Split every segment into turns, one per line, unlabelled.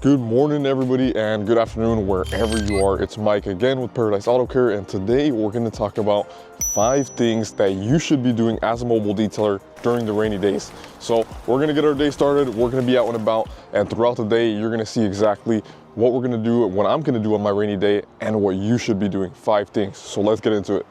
Good morning, everybody, and good afternoon wherever you are. It's Mike again with Paradise Auto Care, and today we're going to talk about 5 things that you should be doing as a mobile detailer during the rainy days. So we're going to get our day started. We're going to be out and about, and throughout the day you're going to see exactly what we're going to do, what I'm going to do on my rainy day, and what you should be doing. 5 things. So let's get into it.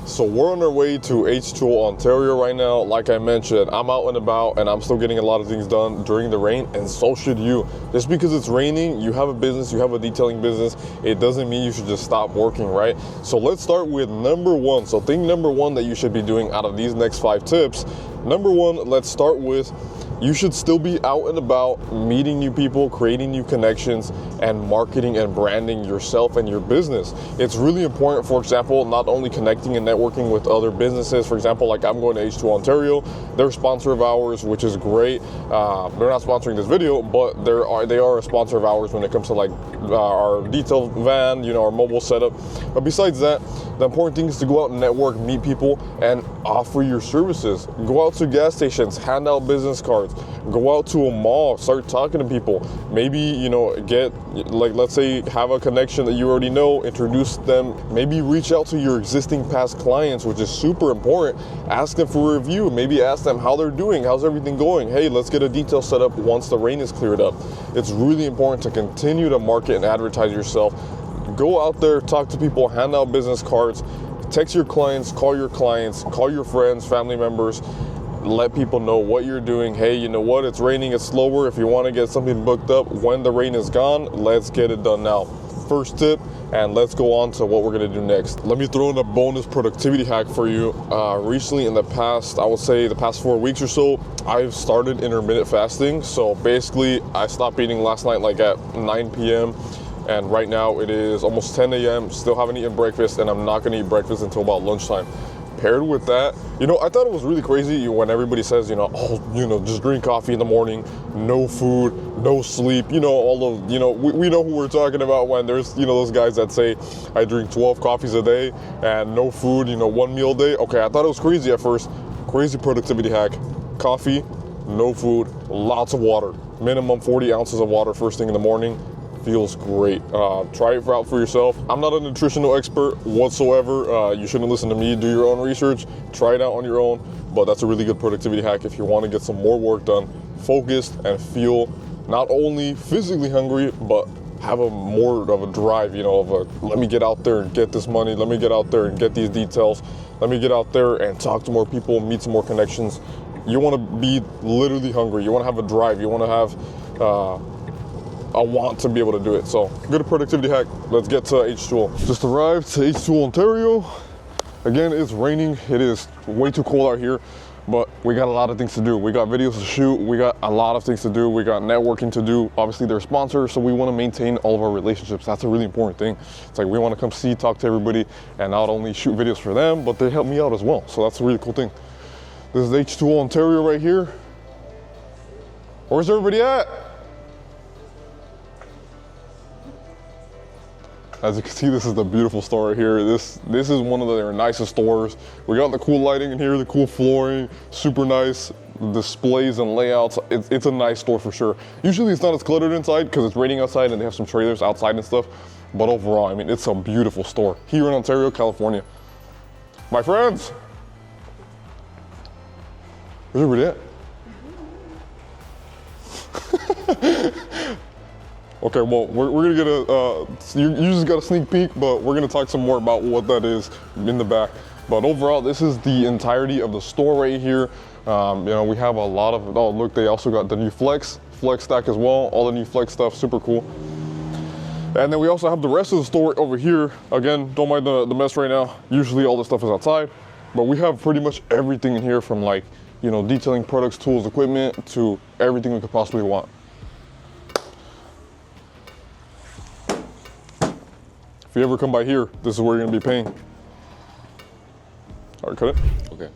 So we're on our way to H2O Ontario right now. Like I mentioned, I'm out and about and I'm still getting a lot of things done during the rain, and so should you. Just because it's raining, you have a business, you have a detailing business, it doesn't mean you should just stop working, right? So let's start with number 1. So thing number 1 that you should be doing out of these next 5 tips. Number 1, let's start with you should still be out and about, meeting new people, creating new connections, and marketing and branding yourself and your business. It's really important, for example, not only connecting and networking with other businesses. For example, like I'm going to H2O Ontario, they're a sponsor of ours, which is great. They're not sponsoring this video, but they are a sponsor of ours when it comes to like our detail van, you know, our mobile setup. But besides that, the important thing is to go out and network, meet people, and offer your services. Go out to gas stations, hand out business cards, go out to a mall, start talking to people. Maybe, you know, get, like, let's say, have a connection that you already know, introduce them. Maybe reach out to your existing past clients, which is super important. Ask them for a review. Maybe ask them how they're doing, how's everything going. Hey, let's get a detail set up once the rain is cleared up. It's really important to continue to market and advertise yourself. Go out there, talk to people, hand out business cards, text your clients, call your friends, family members, let people know what you're doing. Hey, you know what, it's raining, it's slower. If you want to get something booked up when the rain is gone, let's get it done now. First tip, and let's go on to what we're going to do next. Let me throw in a bonus productivity hack for you. Recently, in the past, I would say the past 4 weeks or so, I've started intermittent fasting. So basically, I stopped eating last night like at 9 p.m. And right now it is almost 10 a.m. Still haven't eaten breakfast, and I'm not going to eat breakfast until about lunchtime. Paired with that, you know, I thought it was really crazy when everybody says, you know, oh, you know, just drink coffee in the morning, no food, no sleep, you know, all of, you know, we know who we're talking about when there's, you know, those guys that say, I drink 12 coffees a day and no food, you know, 1 meal a day. Okay, I thought it was crazy at first. Crazy productivity hack. Coffee, no food, lots of water. Minimum 40 ounces of water first thing in the morning. Feels great. Try it out for yourself. I'm not a nutritional expert whatsoever. You shouldn't listen to me. Do your own research. Try it out on your own. But that's a really good productivity hack if you want to get some more work done, focused, and feel not only physically hungry, but have a more of a drive, you know, of a, let me get out there and get this money. Let me get out there and get these details. Let me get out there and talk to more people, meet some more connections. You want to be literally hungry. You want to have a drive. You want to have I want to be able to do it. So good productivity hack. Let's get to H2O. Just arrived to H2O Ontario. Again, it's raining. It is way too cold out here, but we got a lot of things to do. We got videos to shoot. We got a lot of things to do. We got networking to do. Obviously they're sponsors, so we want to maintain all of our relationships. That's a really important thing. It's like we want to come see, talk to everybody, and not only shoot videos for them, but they help me out as well. So that's a really cool thing. This is H2O Ontario right here. Where's everybody at? As you can see, this is the beautiful store right here. This is one of their nicest stores. We got the cool lighting in here, the cool flooring, super nice displays and layouts. It's a nice store for sure. Usually it's not as cluttered inside because it's raining outside and they have some trailers outside and stuff. But overall, I mean, it's a beautiful store here in Ontario, California. My friends, where's everybody at? Okay, well, we're gonna get you just got a sneak peek, but we're gonna talk some more about what that is in the back. But overall, this is the entirety of the store right here. You know, we have a lot of, oh look, they also got the new Flex stack as well, all the new Flex stuff, super cool. And then we also have the rest of the store over here. Again, don't mind the mess right now. Usually all the stuff is outside, but we have pretty much everything in here from, like, you know, detailing products, tools, equipment, to everything we could possibly want. If you ever come by here, this is where you're gonna be paying. All right, cut it.
Okay.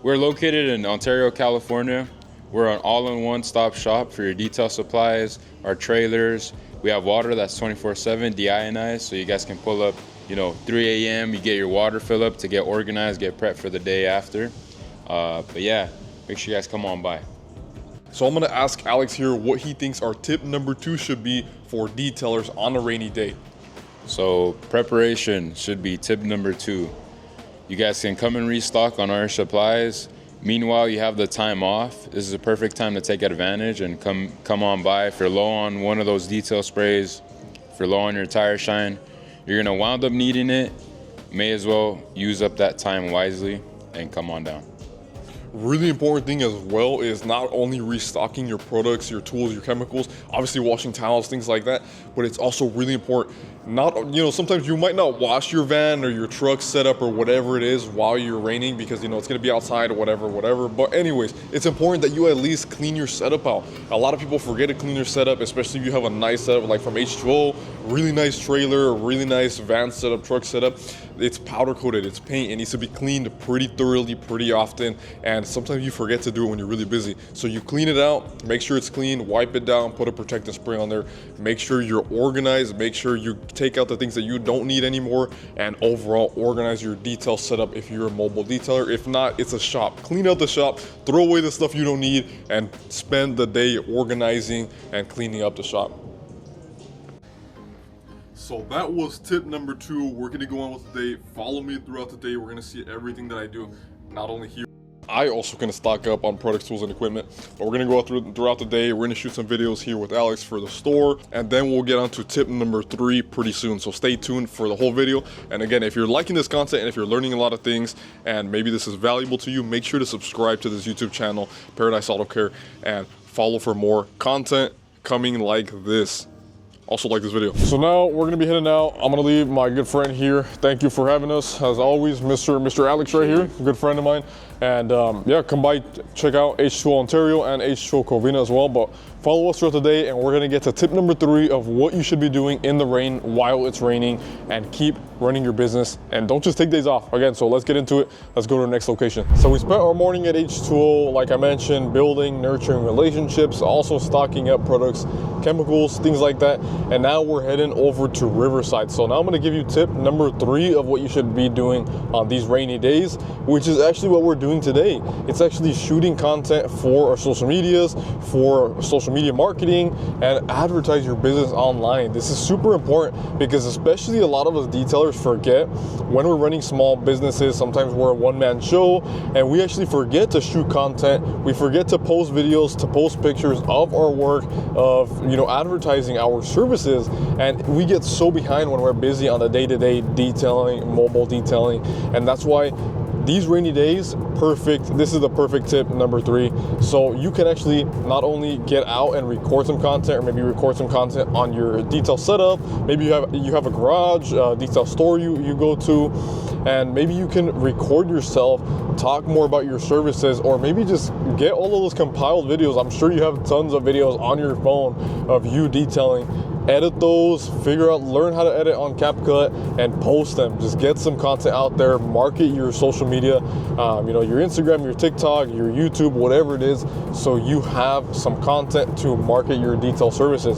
We're located in Ontario, California. We're an all-in-one stop shop for your detail supplies, our trailers. We have water that's 24/7 deionized, so you guys can pull up, 3 a.m. You get your water fill up to get organized, get prepped for the day after. But yeah, make sure you guys come on by.
So I'm gonna ask Alex here what he thinks our tip number 2 should be for detailers on a rainy day.
So preparation should be tip number 2. You guys can come and restock on our supplies. Meanwhile, you have the time off. This is a perfect time to take advantage and come on by. If you're low on one of those detail sprays, if you're low on your tire shine, you're gonna wind up needing it. May as well use up that time wisely and come on down.
Really important thing as well is not only restocking your products, your tools, your chemicals, obviously washing towels, things like that, but it's also really important. Sometimes you might not wash your van or your truck setup or whatever it is while you're raining because it's gonna be outside or whatever. But anyways, it's important that you at least clean your setup out. A lot of people forget to clean their setup, especially if you have a nice setup like from H2O, really nice trailer, really nice van setup, truck setup. It's powder coated, it's paint, it needs to be cleaned pretty thoroughly, pretty often, and sometimes you forget to do it when you're really busy. So you clean it out, make sure it's clean, wipe it down, put a protective spray on there, make sure you're organized, make sure you take out the things that you don't need anymore, and overall organize your detail setup if you're a mobile detailer. If not, it's a shop. Clean out the shop, throw away the stuff you don't need, and spend the day organizing and cleaning up the shop. So that was tip number 2. We're gonna go on with the day. Follow me throughout the day. We're gonna see everything that I do, not only here. I also gonna stock up on products, tools, and equipment, but we're gonna go throughout the day. We're gonna shoot some videos here with Alex for the store, and then we'll get on to tip number 3 pretty soon. So stay tuned for the whole video. And again, if you're liking this content and if you're learning a lot of things and maybe this is valuable to you, make sure to subscribe to this YouTube channel, Paradise Auto Care, and follow for more content coming like this. Also like this video. So now we're gonna be heading out. I'm gonna leave my good friend here. Thank you for having us. As always, Mr. Alex right here, a good friend of mine. And yeah, come by, check out H2O Ontario and H2O Covina as well. But follow us throughout the day and we're gonna get to tip number 3 of what you should be doing in the rain while it's raining, and keep running your business and don't just take days off. Again, so let's get into it. Let's go to the next location. So we spent our morning at H2O, like I mentioned, building, nurturing relationships, also stocking up products, chemicals, things like that. And now we're heading over to Riverside. So now I'm gonna give you tip number 3 of what you should be doing on these rainy days, which is actually what we're doing today. It's actually shooting content for our social medias, for social media marketing, and advertise your business online. This is super important because especially a lot of us detailers forget when we're running small businesses. Sometimes we're a one-man show and we actually forget to shoot content. We forget to post videos, to post pictures of our work, of advertising our services, and we get so behind when we're busy on the day-to-day detailing, mobile detailing. And that's why these rainy days, perfect. This is the perfect tip number 3. So you can actually not only get out and record some content, or maybe record some content on your detail setup. Maybe you have a garage, detail store you go to, and maybe you can record yourself, talk more about your services, or maybe just get all of those compiled videos. I'm sure you have tons of videos on your phone of you detailing. Edit those, learn how to edit on CapCut, and post them. Just get some content out there, market your social media, your Instagram, your TikTok, your YouTube, whatever it is, so you have some content to market your detail services.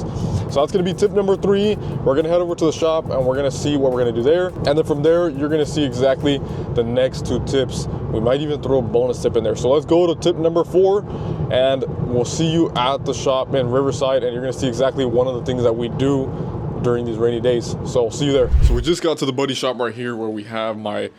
So that's gonna be tip number 3. We're gonna head over to the shop and we're gonna see what we're gonna do there. And then from there, you're gonna see exactly the next 2 tips. We might even throw a bonus tip in there. So let's go to tip number 4, and we'll see you at the shop in Riverside, and you're gonna see exactly one of the things that we do during these rainy days. So see you there. So we just got to the buddy shop right here where we have my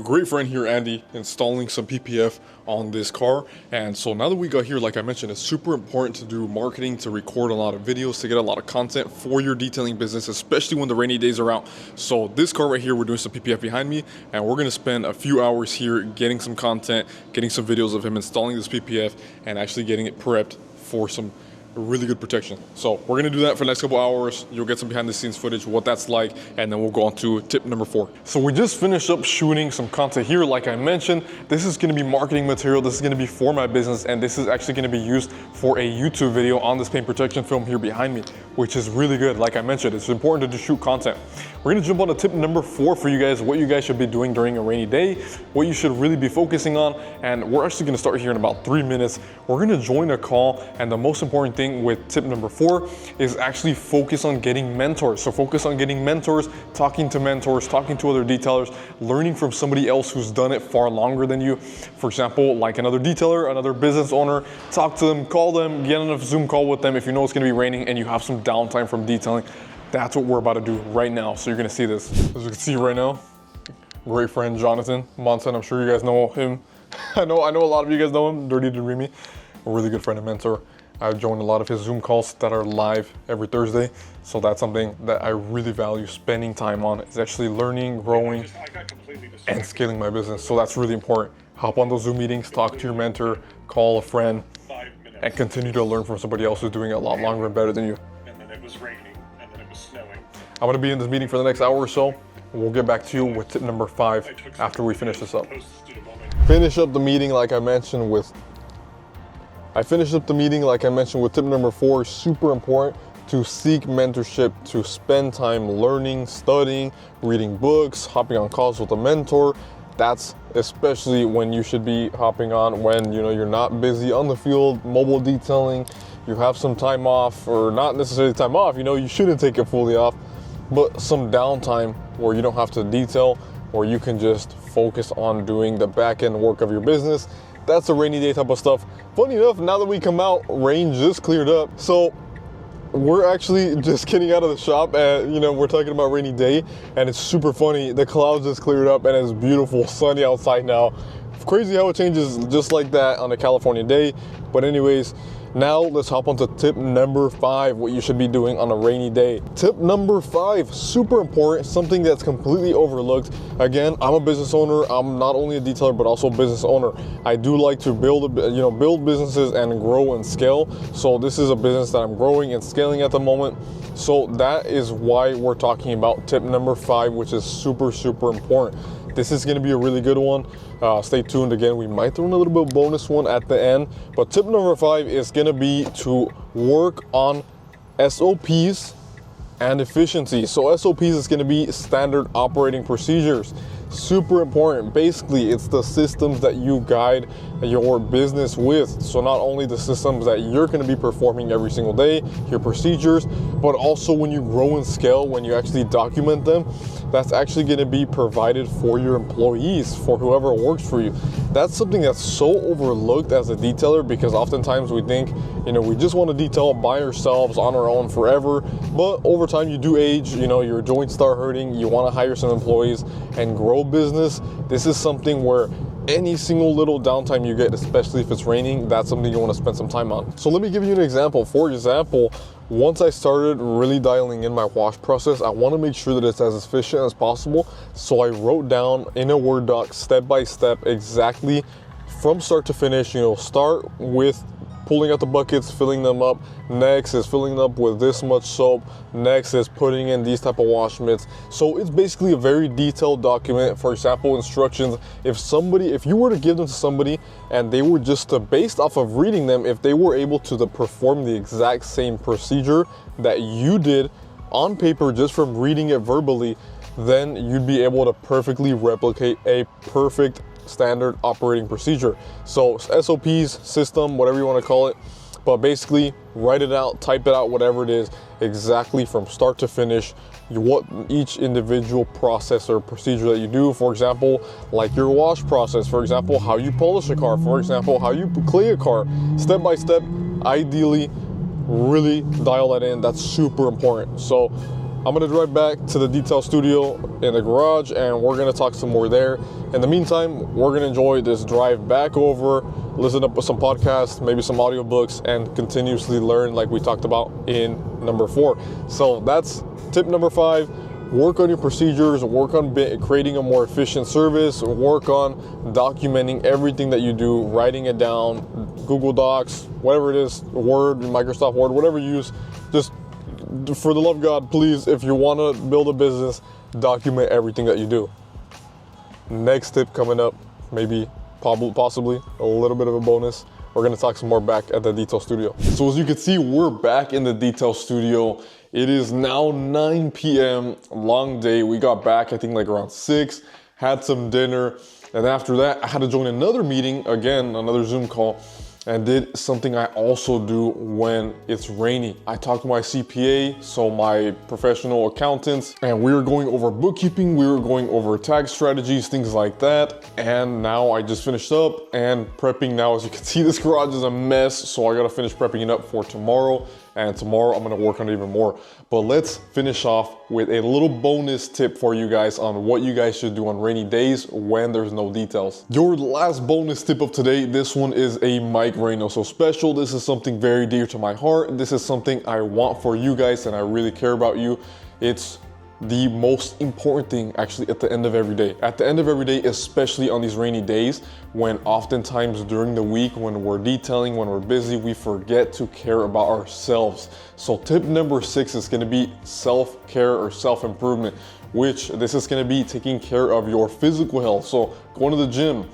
great friend here, Andy, installing some PPF on this car. And so now that we got here, like I mentioned, it's super important to do marketing, to record a lot of videos, to get a lot of content for your detailing business, especially when the rainy days are out. So this car right here, we're doing some PPF behind me, and we're gonna spend a few hours here getting some content, getting some videos of him installing this PPF and actually getting it prepped for some really good protection. So we're gonna do that for the next couple hours. You'll get some behind the scenes footage, what that's like, and then we'll go on to tip number 4. So we just finished up shooting some content here. Like I mentioned, this is gonna be marketing material. This is gonna be for my business, and this is actually gonna be used for a YouTube video on this paint protection film here behind me, which is really good. Like I mentioned, it's important to shoot content. We're gonna jump on to tip number 4 for you guys, what you guys should be doing during a rainy day, what you should really be focusing on. And we're actually gonna start here in about 3 minutes. We're gonna join a call, and the most important thing doing with tip number 4 is actually focus on getting mentors. So focus on getting mentors, talking to other detailers, learning from somebody else who's done it far longer than you. For example, like another detailer, another business owner, talk to them, call them, get on a Zoom call with them if you know it's gonna be raining and you have some downtime from detailing. That's what we're about to do right now. So you're gonna see this. As you can see right now, great friend Jonathan Monson, I'm sure you guys know him. I know a lot of you guys know him, Dirty Dreamy, a really good friend and mentor. I've joined a lot of his Zoom calls that are live every Thursday. So that's something that I really value spending time on, is actually learning, growing, and scaling my business. So that's really important. Hop on those Zoom meetings, talk to your mentor, call a friend, and continue to learn from somebody else who's doing it a lot longer and better than you.
And then it was raining, and then it was snowing.
I'm gonna be in this meeting for the next hour or so. We'll get back to you with tip number 5 after we finish this up. Finish up the meeting like I mentioned with tip number 4. Super important to seek mentorship, to spend time learning, studying, reading books, hopping on calls with a mentor. That's especially when you should be hopping on when you're not busy on the field, mobile detailing, you have some time off, or not necessarily time off, you shouldn't take it fully off, but some downtime where you don't have to detail, or you can just focus on doing the back end work of your business. That's a rainy day type of stuff. Funny enough, now that we come out, rain just cleared up. So we're actually just getting out of the shop and we're talking about rainy day, and it's super funny. The clouds just cleared up and it's beautiful, sunny outside now. Crazy how it changes just like that on a California day. But anyways, now let's hop onto tip number 5, what you should be doing on a rainy day. Tip number 5, super important, something that's completely overlooked. Again, I'm a business owner. I'm not only a detailer, but also a business owner. I do like to build businesses and grow and scale. So this is a business that I'm growing and scaling at the moment. So that is why we're talking about tip number 5, which is super, super important. This is going to be a really good one. Stay tuned. Again, we might throw in a little bit of bonus one at the end. But tip number 5 is going to be to work on SOPs and efficiency. So SOPs is going to be standard operating procedures. Super important. Basically, it's the systems that you guide your business with. So not only the systems that you're going to be performing every single day, your procedures, but also when you grow and scale, when you actually document them, that's actually going to be provided for your employees, for whoever works for you. That's something that's so overlooked as a detailer, because oftentimes we think, we just want to detail by ourselves on our own forever. But over time you do age, your joints start hurting, you want to hire some employees and grow business. This is something where any single little downtime you get, especially if it's raining, that's something you want to spend some time on. So let me give you an example. For example, once I started really dialing in my wash process, I want to make sure that it's as efficient as possible. So I wrote down in a Word doc, step by step, exactly from start to finish. Start with pulling out the buckets, filling them up. Next is filling them up with this much soap. Next is putting in these type of wash mitts. So it's basically a very detailed document. For example, instructions. If you were to give them to somebody and they were just based off of reading them, if they were able to perform the exact same procedure that you did on paper just from reading it verbally, then you'd be able to perfectly replicate a perfect standard operating procedure. So SOPs, system, whatever you want to call it, but basically write it out, type it out, whatever it is, exactly from start to finish, what each individual process or procedure that you do. For example, like your wash process, for example, how you polish a car, for example, how you clay a car, step by step. Ideally, really dial that in. That's super important. So I'm gonna drive back to the detail studio in the garage and we're gonna talk some more there. In the meantime, we're gonna enjoy this drive back over, listen up with some podcasts, maybe some audiobooks, and continuously learn like we talked about in number 4. So that's tip number 5. Work on your procedures, work on creating a more efficient service, work on documenting everything that you do, writing it down, Google Docs, whatever it is, Word, Microsoft Word, whatever you use. Just for the love of God, please, if you want to build a business, document everything that you do. Next tip coming up, maybe possibly a little bit of a bonus. We're going to talk some more back at the detail studio. So as you can see, we're back in the detail studio. It is now 9 p.m. Long day. We got back, I think like around 6, had some dinner. And after that, I had to join another meeting, again, another Zoom call. and did something I also do when it's rainy. I talked to my CPA, so my professional accountants, and we were going over bookkeeping, we were going over tax strategies, things like that. And now I just finished up and prepping now. As you can see, this garage is a mess, so I gotta finish prepping it up for tomorrow. And tomorrow I'm gonna work on it even more. But let's finish off with a little bonus tip for you guys on what you guys should do on rainy days when there's no details. Your last bonus tip of today, this one is a Mike Reynoso special. This is something very dear to my heart. This is something I want for you guys and I really care about you. It's the most important thing actually at the end of every day. At the end of every day, especially on these rainy days, when oftentimes during the week, when we're detailing, when we're busy, we forget to care about ourselves. So tip number 6 is gonna be self-care or self-improvement, which this is gonna be taking care of your physical health. So going to the gym,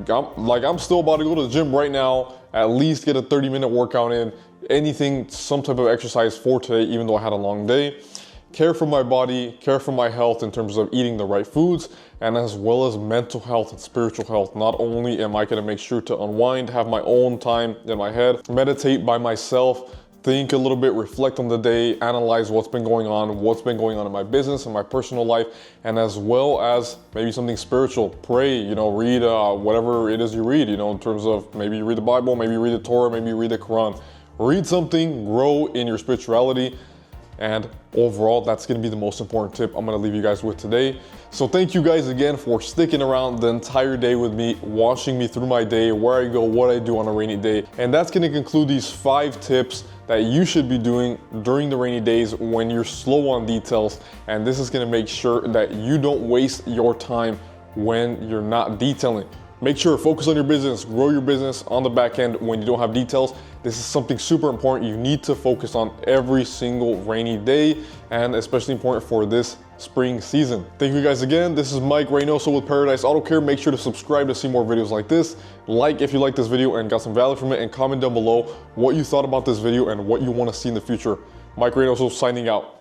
I'm still about to go to the gym right now, at least get a 30-minute workout in, anything, some type of exercise for today, even though I had a long day. Care for my body, care for my health in terms of eating the right foods, and as well as mental health and spiritual health. Not only am I gonna make sure to unwind, have my own time in my head, meditate by myself, think a little bit, reflect on the day, analyze what's been going on in my business and my personal life, and as well as maybe something spiritual. Pray, read whatever it is you read, in terms of maybe you read the Bible, maybe you read the Torah, maybe you read the Quran. Read something, grow in your spirituality. And overall, that's gonna be the most important tip I'm gonna leave you guys with today. So thank you guys again for sticking around the entire day with me, watching me through my day, where I go, what I do on a rainy day. And that's gonna conclude these 5 tips that you should be doing during the rainy days when you're slow on details. And this is gonna make sure that you don't waste your time when you're not detailing. Make sure to focus on your business, grow your business on the back end when you don't have details. This is something super important you need to focus on every single rainy day, and especially important for this spring season. Thank you guys again. This is Mike Reynoso with Paradise Auto Care. Make sure to subscribe to see more videos like this. Like if you like this video and got some value from it, and comment down below what you thought about this video and what you want to see in the future. Mike Reynoso signing out.